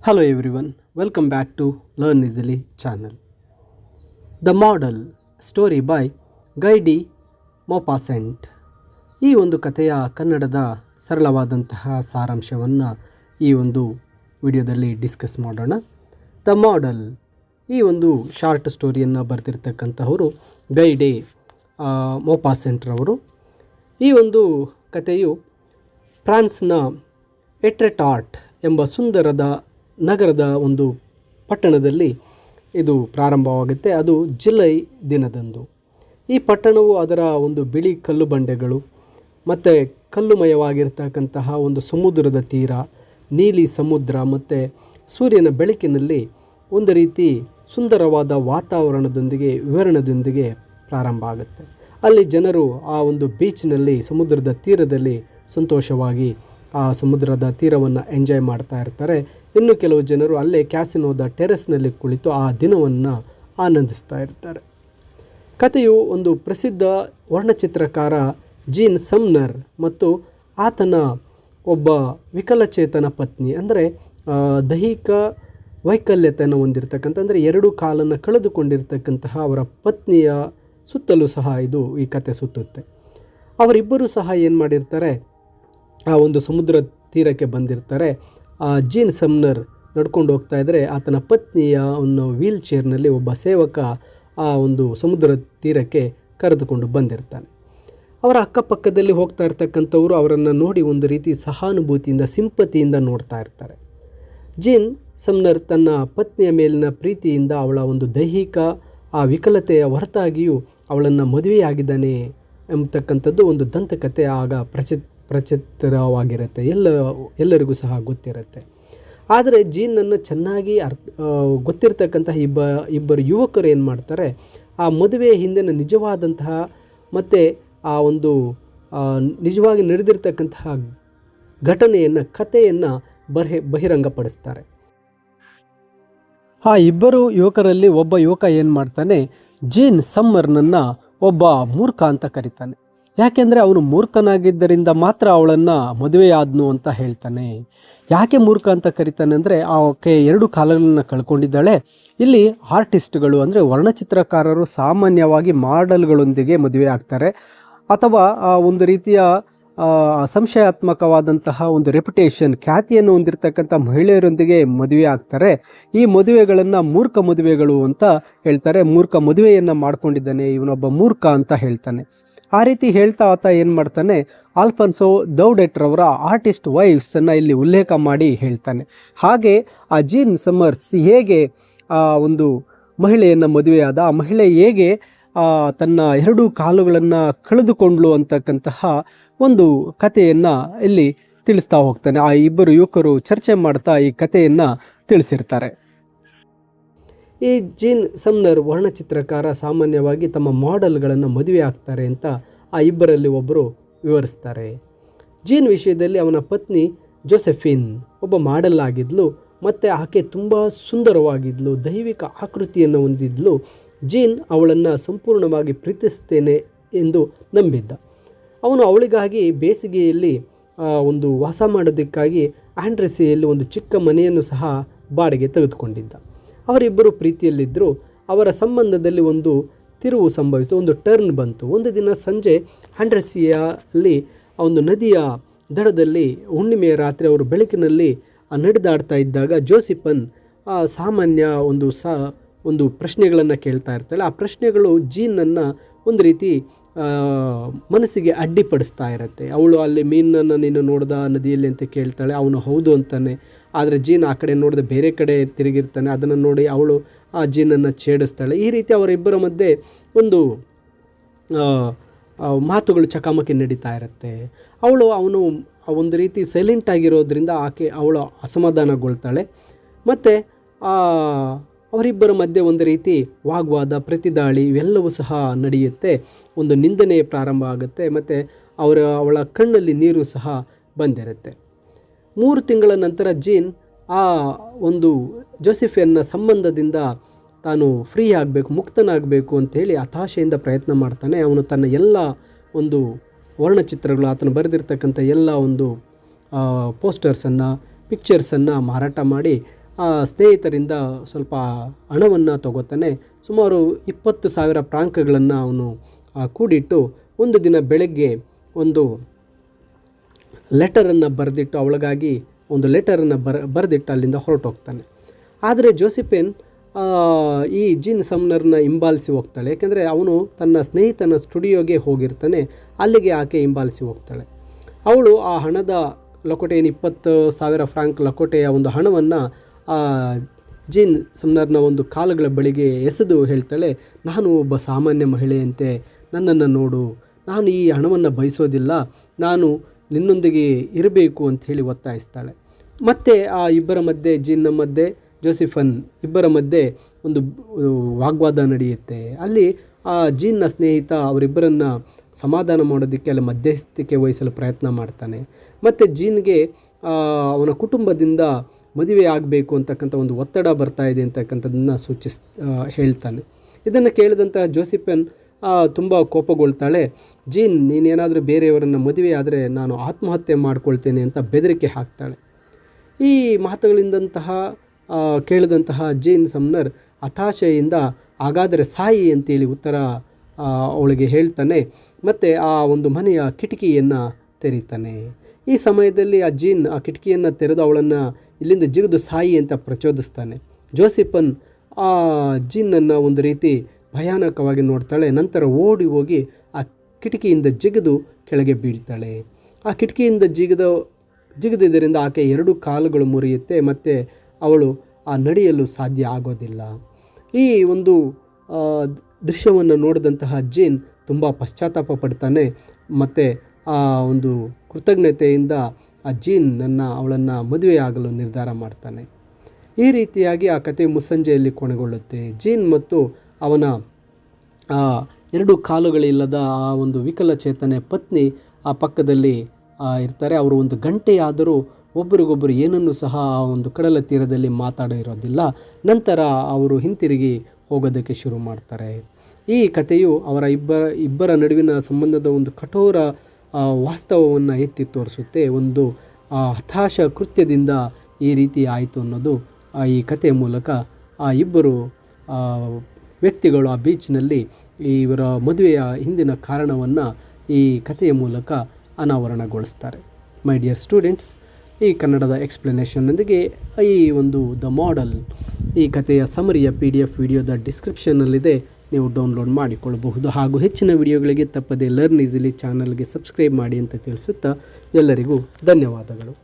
Hello everyone, welcome back to Learn Easily channel. The Model Story by Guy de Maupassant. ಈ ಒಂದು ಕಥೆಯ ಕನ್ನಡದ ಸರಳವಾದಂತಹ ಸಾರಾಂಶವನ್ನು ಈ ಒಂದು ವಿಡಿಯೋದಲ್ಲಿ ಡಿಸ್ಕಸ್ ಮಾಡೋಣ. ದ ಮಾಡೆಲ್ ಈ ಒಂದು ಶಾರ್ಟ್ ಸ್ಟೋರಿಯನ್ನು ಬರೆದಿರ್ತಕ್ಕಂಥವರು ಗೈ ಡಿ ಮೊಪಾಸೆಂಟ್ರವರು. ಈ ಒಂದು ಕಥೆಯು ಫ್ರಾನ್ಸ್ನ ಎಟ್ರೆಟಾರ್ಟ್ ಎಂಬ ಸುಂದರದ ನಗರದ ಒಂದು ಪಟ್ಟಣದಲ್ಲಿ ಇದು ಪ್ರಾರಂಭವಾಗುತ್ತೆ. ಅದು ಜುಲೈ ದಿನದಂದು. ಈ ಪಟ್ಟಣವು ಅದರ ಒಂದು ಬಿಳಿ ಕಲ್ಲು ಬಂಡೆಗಳು ಮತ್ತು ಕಲ್ಲುಮಯವಾಗಿರ್ತಕ್ಕಂತಹ ಒಂದು ಸಮುದ್ರದ ತೀರ, ನೀಲಿ ಸಮುದ್ರ ಮತ್ತು ಸೂರ್ಯನ ಬೆಳಕಿನಲ್ಲಿ ಒಂದು ರೀತಿ ಸುಂದರವಾದ ವಾತಾವರಣದೊಂದಿಗೆ ವಿವರಣೆಯೊಂದಿಗೆ ಪ್ರಾರಂಭ ಆಗುತ್ತೆ. ಅಲ್ಲಿ ಜನರು ಆ ಒಂದು ಬೀಚ್ನಲ್ಲಿ, ಸಮುದ್ರದ ತೀರದಲ್ಲಿ ಸಂತೋಷವಾಗಿ ಆ ಸಮುದ್ರದ ತೀರವನ್ನು ಎಂಜಾಯ್ ಮಾಡ್ತಾ ಇರ್ತಾರೆ. ಇನ್ನು ಕೆಲವು ಜನರು ಅಲ್ಲೇ ಕ್ಯಾಸಿನೋದ ಟೆರೆಸ್ನಲ್ಲಿ ಕುಳಿತು ಆ ದಿನವನ್ನು ಆನಂದಿಸ್ತಾ ಇರ್ತಾರೆ. ಕಥೆಯು ಒಂದು ಪ್ರಸಿದ್ಧ ವರ್ಣಚಿತ್ರಕಾರ ಜೀನ್ ಸಮ್ನರ್ ಮತ್ತು ಆತನ ಒಬ್ಬ ವಿಕಲಚೇತನ ಪತ್ನಿ, ಅಂದರೆ ದೈಹಿಕ ವೈಕಲ್ಯತೆಯನ್ನು ಹೊಂದಿರತಕ್ಕಂಥ, ಅಂದರೆ ಎರಡು ಕಾಲನ್ನು ಕಳೆದುಕೊಂಡಿರ್ತಕ್ಕಂತಹ ಅವರ ಪತ್ನಿಯ ಸುತ್ತಲೂ ಸಹ ಈ ಕಥೆ ಸುತ್ತುತ್ತೆ. ಅವರಿಬ್ಬರೂ ಸಹ ಏನು ಮಾಡಿರ್ತಾರೆ, ಆ ಒಂದು ಸಮುದ್ರ ತೀರಕ್ಕೆ ಬಂದಿರ್ತಾರೆ. ಜೀನ್ ಸಮ್ನರ್ ನಡ್ಕೊಂಡು ಹೋಗ್ತಾ ಇದ್ದರೆ ಆತನ ಪತ್ನಿಯ ಒಂದು ವೀಲ್ ಚೇರ್ನಲ್ಲಿ ಒಬ್ಬ ಸೇವಕ ಆ ಒಂದು ಸಮುದ್ರ ತೀರಕ್ಕೆ ಕರೆದುಕೊಂಡು ಬಂದಿರ್ತಾನೆ. ಅವರ ಅಕ್ಕಪಕ್ಕದಲ್ಲಿ ಹೋಗ್ತಾ ಇರ್ತಕ್ಕಂಥವರು ಅವರನ್ನು ನೋಡಿ ಒಂದು ರೀತಿ ಸಹಾನುಭೂತಿಯಿಂದ, ಸಿಂಪತಿಯಿಂದ ನೋಡ್ತಾ ಇರ್ತಾರೆ. ಜೀನ್ ಸಮ್ನರ್ ತನ್ನ ಪತ್ನಿಯ ಮೇಲಿನ ಪ್ರೀತಿಯಿಂದ ಅವಳ ಒಂದು ದೈಹಿಕ ಆ ವಿಕಲತೆಯ ಹೊರತಾಗಿಯೂ ಅವಳನ್ನು ಮದುವೆಯಾಗಿದ್ದಾನೆ ಎಂಬತಕ್ಕಂಥದ್ದು ಒಂದು ದಂತಕಥೆ ಆಗ ಪ್ರಚಿತ್ರವಾಗಿರುತ್ತೆ, ಎಲ್ಲರಿಗೂ ಸಹ ಗೊತ್ತಿರುತ್ತೆ. ಆದರೆ ಜೀನನ್ನು ಚೆನ್ನಾಗಿ ಗೊತ್ತಿರತಕ್ಕಂತಹ ಇಬ್ಬರು ಯುವಕರು ಏನು ಮಾಡ್ತಾರೆ, ಆ ಮದುವೆಯ ಹಿಂದಿನ ನಿಜವಾದಂತಹ ಮತ್ತು ಆ ಒಂದು ನಿಜವಾಗಿ ನಡೆದಿರ್ತಕ್ಕಂತಹ ಘಟನೆಯನ್ನು, ಕಥೆಯನ್ನು ಬಹಿರಂಗಪಡಿಸ್ತಾರೆ. ಆ ಇಬ್ಬರು ಯುವಕರಲ್ಲಿ ಒಬ್ಬ ಯುವಕ ಏನು ಮಾಡ್ತಾನೆ, ಜೀನ್ ಸಮ್ಮರ್ನನ್ನು ಒಬ್ಬ ಮೂರ್ಖ ಅಂತ ಕರೀತಾನೆ. ಯಾಕೆಂದರೆ ಅವನು ಮೂರ್ಖನಾಗಿದ್ದರಿಂದ ಮಾತ್ರ ಅವಳನ್ನು ಮದುವೆಯಾದನು ಅಂತ ಹೇಳ್ತಾನೆ. ಯಾಕೆ ಮೂರ್ಖ ಅಂತ ಕರೀತಾನೆ ಅಂದರೆ, ಆಕೆ ಎರಡು ಕಾಲಗಳನ್ನು ಕಳ್ಕೊಂಡಿದ್ದಾಳೆ. ಇಲ್ಲಿ ಆರ್ಟಿಸ್ಟ್ಗಳು, ಅಂದರೆ ವರ್ಣಚಿತ್ರಕಾರರು ಸಾಮಾನ್ಯವಾಗಿ ಮಾಡೆಲ್ಗಳೊಂದಿಗೆ ಮದುವೆ ಆಗ್ತಾರೆ, ಅಥವಾ ಒಂದು ರೀತಿಯ ಸಂಶಯಾತ್ಮಕವಾದಂತಹ ಒಂದು ರೆಪ್ಯುಟೇಷನ್, ಖ್ಯಾತಿಯನ್ನು ಹೊಂದಿರತಕ್ಕಂಥ ಮಹಿಳೆಯರೊಂದಿಗೆ ಮದುವೆ ಆಗ್ತಾರೆ. ಈ ಮದುವೆಗಳನ್ನು ಮೂರ್ಖ ಮದುವೆಗಳು ಅಂತ ಹೇಳ್ತಾರೆ. ಮೂರ್ಖ ಮದುವೆಯನ್ನು ಮಾಡ್ಕೊಂಡಿದ್ದಾನೆ ಇವನೊಬ್ಬ ಮೂರ್ಖ ಅಂತ ಹೇಳ್ತಾನೆ. ಆ ರೀತಿ ಹೇಳ್ತಾ ಆತ ಏನು ಮಾಡ್ತಾನೆ, ಆಲ್ಫಾನ್ಸೋ ದೌಡೆಟ್ರವರ ಆರ್ಟಿಸ್ಟ್ ವೈಫ್ಸನ್ನು ಇಲ್ಲಿ ಉಲ್ಲೇಖ ಮಾಡಿ ಹೇಳ್ತಾನೆ. ಹಾಗೆ ಆ ಜೀನ್ ಸಮ್ಮರ್ಸ್ ಹೇಗೆ ಆ ಒಂದು ಮಹಿಳೆಯನ್ನು ಮದುವೆಯಾದ, ಆ ಮಹಿಳೆ ಹೇಗೆ ತನ್ನ ಎರಡು ಕಾಲುಗಳನ್ನು ಕಳೆದುಕೊಂಡ್ಳು ಅಂತಕ್ಕಂತಹ ಒಂದು ಕಥೆಯನ್ನು ಇಲ್ಲಿ ತಿಳಿಸ್ತಾ ಹೋಗ್ತಾನೆ. ಆ ಇಬ್ಬರು ಯುವಕರು ಚರ್ಚೆ ಮಾಡ್ತಾ ಈ ಕಥೆಯನ್ನು ತಿಳಿಸಿರ್ತಾರೆ. ಈ ಜೀನ್ ಸಮ್ನರ್ ವರ್ಣಚಿತ್ರಕಾರ ಸಾಮಾನ್ಯವಾಗಿ ತಮ್ಮ ಮಾಡೆಲ್ಗಳನ್ನು ಮದುವೆ ಆಗ್ತಾರೆ ಅಂತ ಆ ಇಬ್ಬರಲ್ಲಿ ಒಬ್ಬರು ವಿವರಿಸ್ತಾರೆ. ಜೀನ್ ವಿಷಯದಲ್ಲಿ ಅವನ ಪತ್ನಿ ಜೋಸೆಫಿನ್ ಒಬ್ಬ ಮಾಡೆಲ್ ಆಗಿದ್ಲು ಮತ್ತು ಆಕೆ ತುಂಬ ಸುಂದರವಾಗಿದ್ಲು, ದೈವಿಕ ಆಕೃತಿಯನ್ನು ಹೊಂದಿದ್ಲು. ಜೀನ್ ಅವಳನ್ನು ಸಂಪೂರ್ಣವಾಗಿ ಪ್ರೀತಿಸ್ತೇನೆ ಎಂದು ನಂಬಿದ್ದ. ಅವನು ಅವಳಿಗಾಗಿ ಬೇಸಿಗೆಯಲ್ಲಿ ಒಂದು ವಾಸ ಮಾಡೋದಕ್ಕಾಗಿ ಆಂಡ್ರೆಸಿಯಲ್ಲಿ ಒಂದು ಚಿಕ್ಕ ಮನೆಯನ್ನು ಸಹ ಬಾಡಿಗೆ ತೆಗೆದುಕೊಂಡಿದ್ದ. ಅವರಿಬ್ಬರು ಪ್ರೀತಿಯಲ್ಲಿದ್ದರು. ಅವರ ಸಂಬಂಧದಲ್ಲಿ ಒಂದು ತಿರುವು ಸಂಭವಿಸಿತು, ಒಂದು ಟರ್ನ್ ಬಂತು. ಒಂದು ದಿನ ಸಂಜೆ ಆಂಡ್ರೆಸಿಯಲ್ಲಿ ಒಂದು ನದಿಯ ದಡದಲ್ಲಿ ಹುಣ್ಣಿಮೆಯ ರಾತ್ರಿ ಅವರು ಬೆಳಕಿನಲ್ಲಿ ನಡೆದಾಡ್ತಾ ಇದ್ದಾಗ ಜೋಸಿಫನ್ ಸಾಮಾನ್ಯ ಒಂದು ಪ್ರಶ್ನೆಗಳನ್ನು ಕೇಳ್ತಾ ಇರ್ತಾಳೆ. ಆ ಪ್ರಶ್ನೆಗಳು ಜೀನನ್ನು ಒಂದು ರೀತಿ ಮನಸ್ಸಿಗೆ ಅಡ್ಡಿಪಡಿಸ್ತಾ ಇರುತ್ತೆ. ಅವಳು ಅಲ್ಲಿ ಮೀನನ್ನು ನೀನು ನೋಡ್ದ ನದಿಯಲ್ಲಿ ಅಂತ ಕೇಳ್ತಾಳೆ, ಅವನು ಹೌದು ಅಂತಾನೆ. ಆದರೆ ಜೀನ್ ಆ ಕಡೆ ನೋಡದೆ ಬೇರೆ ಕಡೆ ತಿರುಗಿರ್ತಾನೆ. ಅದನ್ನು ನೋಡಿ ಅವಳು ಆ ಜೀನನ್ನು ಛೇಡಿಸ್ತಾಳೆ. ಈ ರೀತಿ ಅವರಿಬ್ಬರ ಮಧ್ಯೆ ಒಂದು ಮಾತುಗಳು ಚಕಾಮಕಿ ನಡೀತಾ ಇರುತ್ತೆ. ಅವನು ಒಂದು ರೀತಿ ಸೈಲೆಂಟ್ ಆಗಿರೋದ್ರಿಂದ ಅವಳು ಅಸಮಾಧಾನಗೊಳ್ತಾಳೆ. ಮತ್ತು ಅವರಿಬ್ಬರ ಮಧ್ಯೆ ಒಂದು ರೀತಿ ವಾಗ್ವಾದ, ಪ್ರತಿದಾಳಿ ಇವೆಲ್ಲವೂ ಸಹ ನಡೆಯುತ್ತೆ. ಒಂದು ನಿಂದನೆ ಪ್ರಾರಂಭ ಆಗುತ್ತೆ ಮತ್ತು ಅವಳ ಕಣ್ಣಲ್ಲಿ ನೀರು ಸಹ ಬಂದಿರುತ್ತೆ. 3 ತಿಂಗಳ ನಂತರ ಜೀನ್ ಆ ಒಂದು ಜೋಸೆಫಿನ್ನ ಸಂಬಂಧದಿಂದ ತಾನು ಫ್ರೀ ಆಗಬೇಕು, ಮುಕ್ತನಾಗಬೇಕು ಅಂಥೇಳಿ ಹತಾಶೆಯಿಂದ ಪ್ರಯತ್ನ ಮಾಡ್ತಾನೆ. ಅವನು ತನ್ನ ಎಲ್ಲ ಒಂದು ವರ್ಣಚಿತ್ರಗಳು, ಆತನು ಬರೆದಿರ್ತಕ್ಕಂಥ ಎಲ್ಲ ಒಂದು ಪೋಸ್ಟರ್ಸನ್ನು, ಪಿಕ್ಚರ್ಸನ್ನು ಮಾರಾಟ ಮಾಡಿ ಸ್ನೇಹಿತರಿಂದ ಸ್ವಲ್ಪ ಹಣವನ್ನು ತಗೋತಾನೆ. ಸುಮಾರು 20,000 ಫ್ರಾಂಕ್ಗಳನ್ನು ಅವನು ಕೂಡಿಟ್ಟು ಒಂದು ದಿನ ಬೆಳಗ್ಗೆ ಒಂದು ಲೆಟರನ್ನು ಬರೆದಿಟ್ಟು ಅವಳಿಗಾಗಿ ಒಂದು ಲೆಟರನ್ನು ಬರೆದಿಟ್ಟು ಅಲ್ಲಿಂದ ಹೊರಟೋಗ್ತಾನೆ. ಆದರೆ ಜೋಸಿಫಿನ್ ಈ ಜೀನ್ ಸಮ್ನರ್ನ ಹಿಂಬಾಲಿಸಿ ಹೋಗ್ತಾಳೆ. ಯಾಕೆಂದರೆ ಅವನು ತನ್ನ ಸ್ನೇಹಿತನ ಸ್ಟುಡಿಯೋಗೆ ಹೋಗಿರ್ತಾನೆ, ಅಲ್ಲಿಗೆ ಆಕೆ ಹಿಂಬಾಲಿಸಿ ಹೋಗ್ತಾಳೆ. ಅವಳು ಆ ಹಣದ ಲಕೋಟೆ 20,000 ಫ್ರಾಂಕ್ ಲಕೋಟೆಯ ಒಂದು ಹಣವನ್ನು ಜೀನ್ ಸಮ್ನರ್ನ ಒಂದು ಕಾಲುಗಳ ಬಳಿಗೆ ಎಸೆದು ಹೇಳ್ತಾಳೆ, ನಾನು ಒಬ್ಬ ಸಾಮಾನ್ಯ ಮಹಿಳೆಯಂತೆ ನನ್ನನ್ನು ನೋಡು, ನಾನು ಈ ಹಣವನ್ನು ಬಯಸೋದಿಲ್ಲ, ನಾನು ನಿನ್ನೊಂದಿಗೆ ಇರಬೇಕು ಅಂತ ಹೇಳಿ ಒತ್ತಾಯಿಸ್ತಾಳೆ. ಮತ್ತು ಆ ಇಬ್ಬರ ಮಧ್ಯೆ, ಜೀನ್ನ ಮಧ್ಯೆ ಜೋಸಿಫನ್ ಇಬ್ಬರ ಮಧ್ಯೆ ಒಂದು ವಾಗ್ವಾದ ನಡೆಯುತ್ತೆ. ಅಲ್ಲಿ ಆ ಜೀನ್ನ ಸ್ನೇಹಿತ ಅವರಿಬ್ಬರನ್ನು ಸಮಾಧಾನ ಮಾಡೋದಕ್ಕೆ ಅಲ್ಲಿ ಮಧ್ಯಸ್ಥಿಕೆ ವಹಿಸಲು ಪ್ರಯತ್ನ ಮಾಡ್ತಾನೆ. ಮತ್ತು ಜೀನ್ಗೆ ಅವನ ಕುಟುಂಬದಿಂದ ಮದುವೆ ಆಗಬೇಕು ಅಂತಕ್ಕಂಥ ಒಂದು ಒತ್ತಡ ಬರ್ತಾ ಇದೆ ಅಂತಕ್ಕಂಥದ್ದನ್ನು ಹೇಳ್ತಾನೆ. ಇದನ್ನು ಕೇಳಿದಂಥ ಜೋಸಿಫನ್ ತುಂಬ ಕೋಪಗೊಳ್ತಾಳೆ. ಜೀನ್, ನೀನೇನಾದರೂ ಬೇರೆಯವರನ್ನು ಮದುವೆ ಆದರೆ ನಾನು ಆತ್ಮಹತ್ಯೆ ಮಾಡ್ಕೊಳ್ತೇನೆ ಅಂತ ಬೆದರಿಕೆ ಹಾಕ್ತಾಳೆ. ಈ ಮಾತುಗಳಿಂದಂತಹ ಕೇಳಿದಂತಹ ಜೀನ್ ಸಮ್ನರ್ ಹತಾಶೆಯಿಂದ ಹಾಗಾದರೆ ಸಾಯಿ ಅಂತೇಳಿ ಉತ್ತರ ಅವಳಿಗೆ ಹೇಳ್ತಾನೆ. ಮತ್ತು ಆ ಒಂದು ಮನೆಯ ಕಿಟಕಿಯನ್ನು ತೆರೀತಾನೆ. ಈ ಸಮಯದಲ್ಲಿ ಆ ಜೀನ್ ಆ ಕಿಟಕಿಯನ್ನು ತೆರೆದು ಅವಳನ್ನು ಇಲ್ಲಿಂದ ಜಿಗಿದು ಸಾಯಿ ಅಂತ ಪ್ರಚೋದಿಸ್ತಾನೆ. ಜೋಸಿಫನ್ ಆ ಜೀನನ್ನು ಒಂದು ರೀತಿ ಭಯಾನಕವಾಗಿ ನೋಡ್ತಾಳೆ. ನಂತರ ಓಡಿ ಹೋಗಿ ಆ ಕಿಟಕಿಯಿಂದ ಜಿಗಿದು ಕೆಳಗೆ ಬೀಳ್ತಾಳೆ. ಆ ಕಿಟಕಿಯಿಂದ ಜಿಗಿದಿದ್ದರಿಂದ ಆಕೆ 2 ಕಾಲುಗಳು ಮುರಿಯುತ್ತೆ ಮತ್ತು ಅವಳು ನಡೆಯಲು ಸಾಧ್ಯ ಆಗೋದಿಲ್ಲ. ಈ ಒಂದು ದೃಶ್ಯವನ್ನು ನೋಡಿದಂತಹ ಜೀನ್ ತುಂಬ ಪಶ್ಚಾತ್ತಾಪ ಪಡ್ತಾನೆ. ಮತ್ತು ಆ ಒಂದು ಕೃತಜ್ಞತೆಯಿಂದ ಆ ಅವಳನ್ನು ಮದುವೆಯಾಗಲು ನಿರ್ಧಾರ ಮಾಡ್ತಾನೆ. ಈ ರೀತಿಯಾಗಿ ಆ ಕಥೆ ಮುಸ್ಸಂಜೆಯಲ್ಲಿ ಕೊನೆಗೊಳ್ಳುತ್ತೆ. ಜೀನ್ ಮತ್ತು ಅವನ 2 ಕಾಲುಗಳಿಲ್ಲದ ಆ ಒಂದು ವಿಕಲಚೇತನೆ ಪತ್ನಿ ಆ ಪಕ್ಕದಲ್ಲಿ ಇರ್ತಾರೆ. ಅವರು 1 ಗಂಟೆಯಾದರೂ ಒಬ್ಬರಿಗೊಬ್ಬರು ಏನನ್ನೂ ಸಹ ಆ ಒಂದು ಕಡಲ ತೀರದಲ್ಲಿ ಮಾತಾಡಿರೋದಿಲ್ಲ. ನಂತರ ಅವರು ಹಿಂತಿರುಗಿ ಹೋಗೋದಕ್ಕೆ ಶುರು ಮಾಡ್ತಾರೆ. ಈ ಕಥೆಯು ಅವರ ಇಬ್ಬರ ನಡುವಿನ ಸಂಬಂಧದ ಒಂದು ಕಠೋರ ವಾಸ್ತವವನ್ನು ಎತ್ತಿ ತೋರಿಸುತ್ತೆ. ಒಂದು ಹತಾಶ ಕೃತ್ಯದಿಂದ ಈ ರೀತಿ ಆಯಿತು ಅನ್ನೋದು ಈ ಕಥೆಯ ಮೂಲಕ ಆ ಇಬ್ಬರು ವ್ಯಕ್ತಿಗಳು ಆ ಬೀಚ್ನಲ್ಲಿ ಇವರ ಮದುವೆಯ ಹಿಂದಿನ ಕಾರಣವನ್ನು ಈ ಕಥೆಯ ಮೂಲಕ ಅನಾವರಣಗೊಳಿಸ್ತಾರೆ. ಮೈ ಡಿಯರ್ ಸ್ಟೂಡೆಂಟ್ಸ್, ಈ ಕನ್ನಡದ ಎಕ್ಸ್ಪ್ಲನೇಷನ್ನೊಂದಿಗೆ ಈ ಒಂದು ದ ಮಾಡೆಲ್ ಈ ಕಥೆಯ ಸಮರಿಯ PDF ವಿಡಿಯೋದ ಡಿಸ್ಕ್ರಿಪ್ಷನ್ನಲ್ಲಿದೆ, ನೀವು ಡೌನ್ಲೋಡ್ ಮಾಡಿಕೊಳ್ಳಬಹುದು. ಹಾಗೂ ಹೆಚ್ಚಿನ ವಿಡಿಯೋಗಳಿಗೆ ತಪ್ಪದೆ ಲರ್ನ್ ಈಸಿಲಿ ಚಾನಲ್ಗೆ ಸಬ್ಸ್ಕ್ರೈಬ್ ಮಾಡಿ ಅಂತ ತಿಳಿಸುತ್ತಾ ಎಲ್ಲರಿಗೂ ಧನ್ಯವಾದಗಳು.